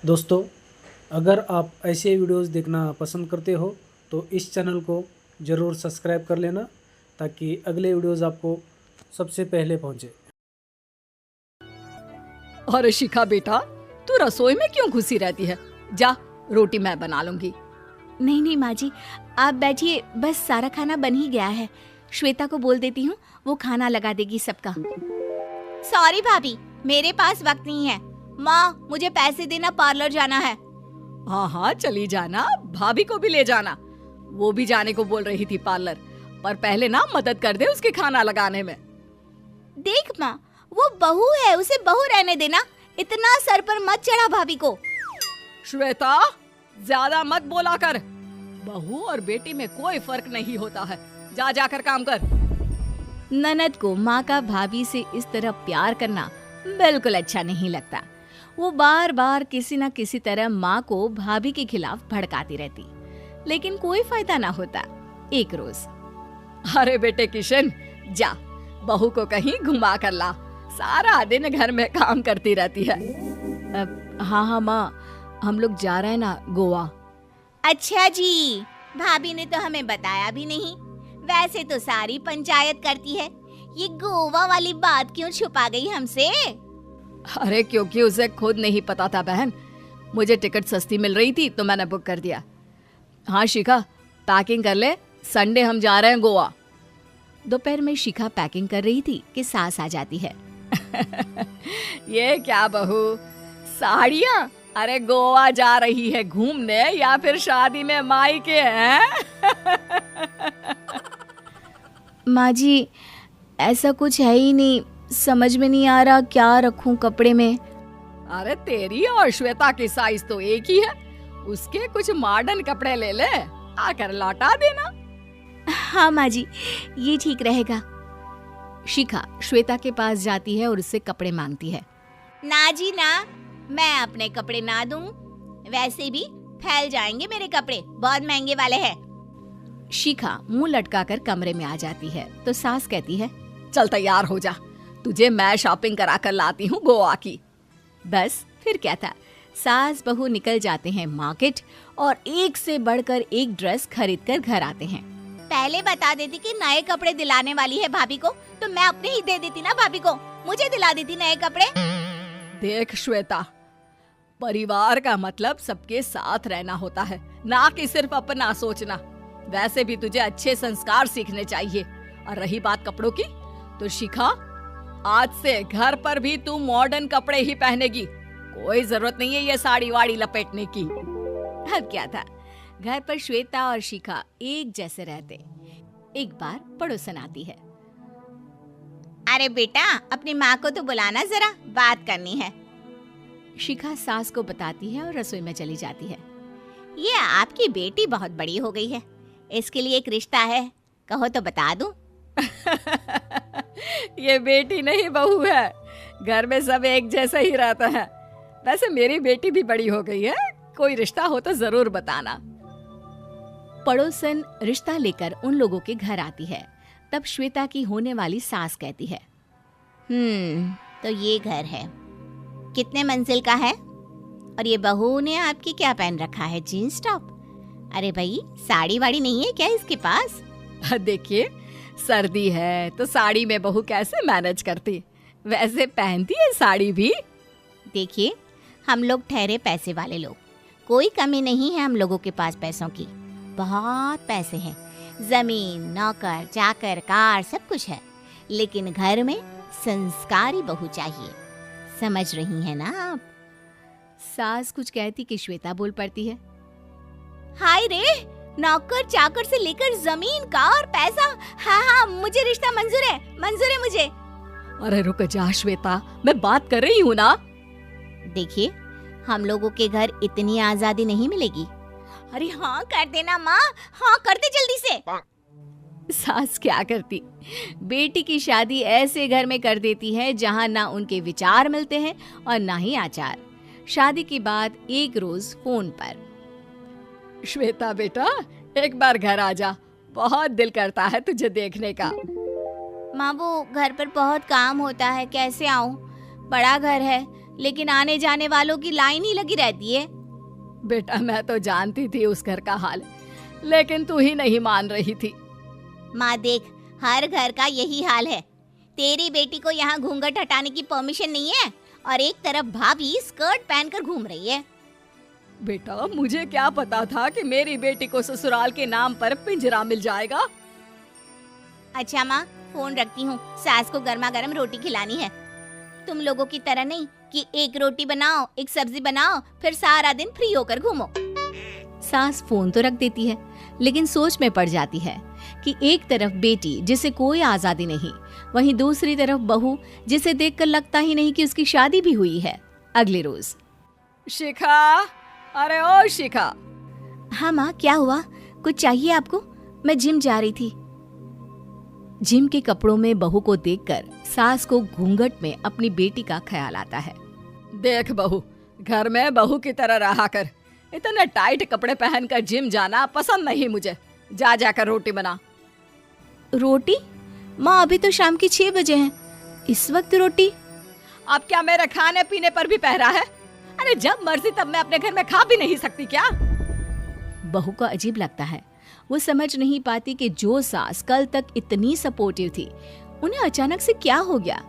दोस्तों, अगर आप ऐसे वीडियोस देखना पसंद करते हो तो इस चैनल को ज़रूर सब्सक्राइब कर लेना ताकि अगले वीडियोस आपको सबसे पहले पहुंचे। अरे शिखा बेटा, तू रसोई में क्यों घुसी रहती है? जा, रोटी मैं बना लूंगी। नहीं नहीं माँ जी, आप बैठिए, बस सारा खाना बन ही गया है। श्वेता को बोल देती हूँ, वो खाना लगा देगी सबका। सॉरी भाभी, मेरे पास वक्त नहीं है। माँ, मुझे पैसे देना, पार्लर जाना है। हाँ हाँ चली जाना, भाभी को भी ले जाना। वो भी जाने को बोल रही थी पार्लर, पर पहले ना मदद कर दे उसके खाना लगाने में। देख माँ, वो बहू है, उसे बहू रहने देना। इतना सर पर मत चढ़ा भाभी को। श्वेता, ज्यादा मत बोला कर। बहू और बेटी में कोई फर्क नहीं होता है। जा जाकर काम कर। ननद को माँ का भाभी से इस तरह प्यार करना बिल्कुल अच्छा नहीं लगता। वो बार बार किसी न किसी तरह माँ को भाभी के खिलाफ भड़काती रहती, लेकिन कोई फायदा ना होता। एक रोज, अरे बेटे किशन, जा बहू को कहीं घुमा कर ला। सारा दिन घर में काम करती रहती है। हाँ हाँ माँ, हम लोग जा रहे हैं ना गोवा। अच्छा जी, भाभी ने तो हमें बताया भी नहीं। वैसे तो सारी पंचायत करती है, ये गोवा वाली बात क्यों छुपा गई हमसे? अरे क्योंकि उसे खुद नहीं पता था बहन। मुझे टिकट सस्ती मिल रही थी तो मैंने बुक कर दिया। हाँ शिखा, पैकिंग कर ले, संडे हम जा रहे हैं गोवा। दोपहर में शिखा पैकिंग कर रही थी कि सास आ जाती है। ये क्या बहू, साड़ियाँ? अरे गोवा जा रही है घूमने या फिर शादी में मायके हैं? माँ जी, ऐसा कुछ है ही नहीं, समझ में नहीं आ रहा क्या रखूं कपड़े में। अरे तेरी और श्वेता की साइज तो एक ही है। उसके कुछ मॉडर्न कपड़े ले ले, आकर लौटा देना। हाँ माँ जी, ये ठीक रहेगा। शिखा श्वेता के पास जाती है और उससे कपड़े मांगती है। ना जी ना, मैं अपने कपड़े ना दूं। वैसे भी फैल जाएंगे मेरे कपड़े, बहुत महंगे वाले हैं। शिखा मुंह लटकाकर कमरे में आ जाती है तो सास कहती है, चल तैयार हो जा, तुझे मैं शॉपिंग करा कर लाती हूँ गोवा की। बस फिर क्या था, सास बहू निकल जाते हैं मार्केट और एक से बढ़कर एक ड्रेस खरीद कर घर आते हैं। पहले बता देती कि नए कपड़े दिलाने वाली है भाभी को, तो मैं अपने ही दे देती ना भाभी को, मुझे दिला देती नए कपड़े। देख श्वेता, परिवार का मतलब सबके साथ रहना होता है, ना कि सिर्फ अपना सोचना। वैसे भी तुझे अच्छे संस्कार सीखने चाहिए। और रही बात कपड़ों की, तो शिखा, आज से घर पर भी तू मॉडर्न कपड़े ही पहनेगी। कोई जरूरत नहीं है ये साड़ी वाड़ी लपेटने की। अब क्या था, घर पर श्वेता और शिखा एक जैसे रहते। एक बार पड़ोसन आती है। अरे बेटा, अपनी माँ को तो बुलाना जरा, बात करनी है। शिखा सास को बताती है और रसोई में चली जाती है। ये आपकी बेटी बहुत बड़ी हो गई है, इसके लिए एक रिश्ता है, कहो तो बता दूं। ये बेटी नहीं बहू है, घर में सब एक जैसा ही रहता है। वैसे मेरी बेटी भी बड़ी हो गई है, कोई रिश्ता हो तो जरूर बताना। पड़ोसन रिश्ता लेकर उन लोगों के घर आती है। तब श्वेता की होने वाली सास कहती है, तो ये घर है, कितने मंजिल का है? और ये बहू ने आपकी क्या पहन रखा है, जीन्स टॉप? अरे भाई, साड़ी वाड़ी नहीं है क्या इसके पास? देखिए, सर्दी है तो साड़ी में बहू कैसे मैनेज करती, वैसे पहनती है साड़ी भी। देखिए, हम लोग ठहरे पैसे वाले लोग, कोई कमी नहीं है हम लोगों के पास पैसों की, बहुत पैसे हैं, जमीन, नौकर चाकर, कार, सब कुछ है, लेकिन घर में संस्कारी बहू चाहिए। समझ रही हैं ना आप? सास कुछ कहती कि श्वेता बोल पड़ती है, हाय रे, नौकर चाकर से लेकर जमीन, कार, पैसा, हाँ हाँ मुझे रिश्ता मंजूर है, मंजूर है मुझे। अरे रुक जा श्वेता, मैं बात कर रही हूँ ना। देखिए, हम लोगों के घर इतनी आजादी नहीं मिलेगी। अरे हाँ कर देना माँ, हाँ कर दे जल्दी से। सास क्या करती, बेटी की शादी ऐसे घर में कर देती है जहाँ ना उनके विचार मिलते हैं और ना ही आचार। शादी के बाद एक रोज फोन पर, श्वेता बेटा, एक बार घर आ जा, बहुत दिल करता है तुझे देखने का। माँ, वो घर पर बहुत काम होता है, कैसे आऊँ? बड़ा घर है, लेकिन आने जाने वालों की लाइन ही लगी रहती है। बेटा मैं तो जानती थी उस घर का हाल, लेकिन तू ही नहीं मान रही थी। माँ देख, हर घर का यही हाल है। तेरी बेटी को यहाँ घूंघट हटाने की परमिशन नहीं है और एक तरफ भाभी स्कर्ट पहनकर घूम रही है। बेटा मुझे क्या पता था कि मेरी बेटी को ससुराल के नाम पर पिंजरा मिल जाएगा। अच्छा माँ, फोन रखती हूँ, सास को गर्मा गर्म रोटी खिलानी है। तुम लोगों की तरह नहीं कि एक रोटी बनाओ, एक सब्जी बनाओ, फिर सारा दिन फ्री होकर घूमो। सास फोन तो रख देती है, लेकिन सोच में पड़ जाती है कि एक तरफ बेटी जिसे कोई आजादी नहीं, वहीं दूसरी तरफ बहू जिसे देखकर लगता ही नहीं कि उसकी शादी भी हुई है। अगले रोज। शिखा, अरे ओ शिखा। हाँ माँ, क्या हुआ? कुछ चाहिए आपको? मैं जिम जा रही थी। जिम के कपड़ों में बहू को देखकर सास को घूंघट में अपनी बेटी का ख्याल आता है। देख बहू, घर में बहू की तरह रहा कर। इतने टाइट कपड़े पहनकर जिम जाना पसंद नहीं मुझे। जा जाकर रोटी बना। रोटी? माँ अभी तो शाम की 6 बजे हैं, इस वक्त रोटी? अब क्या मेरे खाने पीने पर भी पहरा है? अरे जब मर्जी तब मैं अपने घर में खा भी नहीं सकती क्या? बहू को अजीब लगता है। वो समझ नहीं पाती कि जो सास कल तक इतनी सपोर्टिव थी, उन्हें अचानक से क्या हो गया।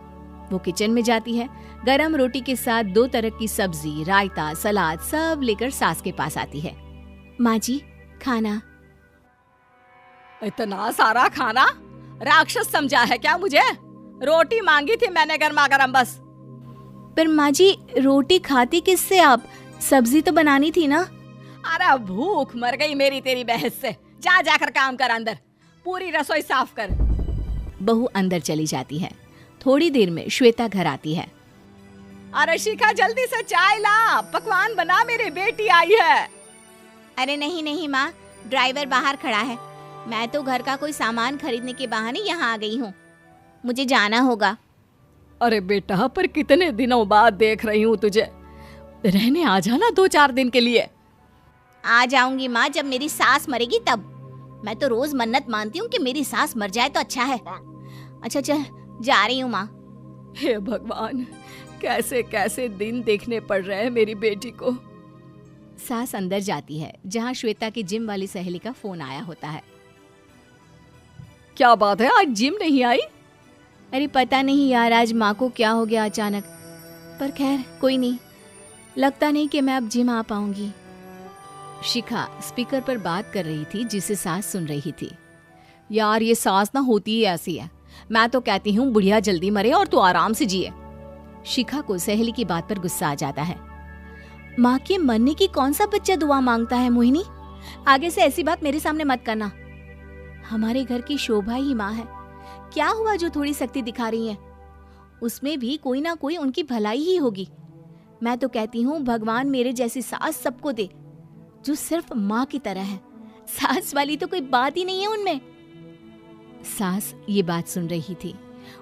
वो किचन में जाती है, गरम रोटी के साथ 2 तरह की सब्जी, रायता, सलाद सब लेकर सास के पास आती है। माँ जी, खाना। इतना सारा खाना? राक्षस समझा है क्या मुझे? रोटी मांगी थी मैंने गर्मा गर्म बस। पर माँ जी, रोटी खाती किससे आप? सब्जी तो बनानी थी ना। अरे भूख मर गई मेरी तेरी बहस से। जा जाकर काम कर, अंदर पूरी रसोई साफ कर। बहू अंदर चली जाती है। थोड़ी देर में श्वेता घर आती है। अरे शिखा जल्दी से चाय ला, पकवान बना, मेरी बेटी आई है। अरे नहीं नहीं माँ, ड्राइवर बाहर खड़ा है। मैं तो घर का कोई सामान खरीदने के बहाने यहाँ आ गई हूँ, मुझे जाना होगा। अरे बेटा, पर कितने दिनों बाद देख रही हूँ तुझे, रहने आ जाना 2-4 दिन के लिए। आ जाऊंगी माँ, जब मेरी सास मरेगी तब। मैं तो रोज मन्नत मानती हूँ कि मेरी सास मर जाए तो अच्छा है। अच्छा चल, जा रही हूँ माँ। हे भगवान, कैसे कैसे दिन देखने पड़ रहे हैं मेरी बेटी को। सास अंदर जाती है, जहाँ श्वेता की जिम वाली सहेली का फोन आया होता है। क्या बात है, आज जिम नहीं आई? अरे पता नहीं यार, आज माँ को क्या हो गया अचानक। पर खैर कोई नहीं, लगता नहीं कि मैं अब जिम आ पाऊंगी। शिखा स्पीकर पर बात कर रही थी, जिसे सास सुन रही थी। यार ये सास ना होती ही ऐसी है। मैं तो कहती हूँ बुढ़िया जल्दी मरे और तू आराम से जिए। शिखा को सहेली की बात पर गुस्सा आ जाता है। माँ के मरने की कौन सा बच्चा दुआ मांगता है मोहिनी? आगे से ऐसी बात मेरे सामने मत करना। हमारे घर की शोभा ही माँ है। क्या हुआ जो थोड़ी सख्ती दिखा रही है? उसमें भी कोई ना कोई उनकी भलाई ही होगी। मैं तो कहती हूँ भगवान मेरे जैसी सास सबको दे, जो सिर्फ माँ की तरह है। सास वाली तो कोई बात ही नहीं है उनमें। सास ये बात सुन रही थी।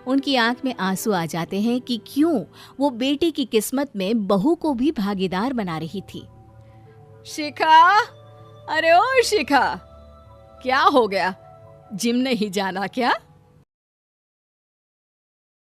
उनकी आंख में आंसू आ जाते हैं कि क्यों वो बेटी की किस्मत में बहू को भी भागीदार बना रही थी। शिखा, अरे ओ शिखा, क्या हो गया? जिम नहीं जाना क्या?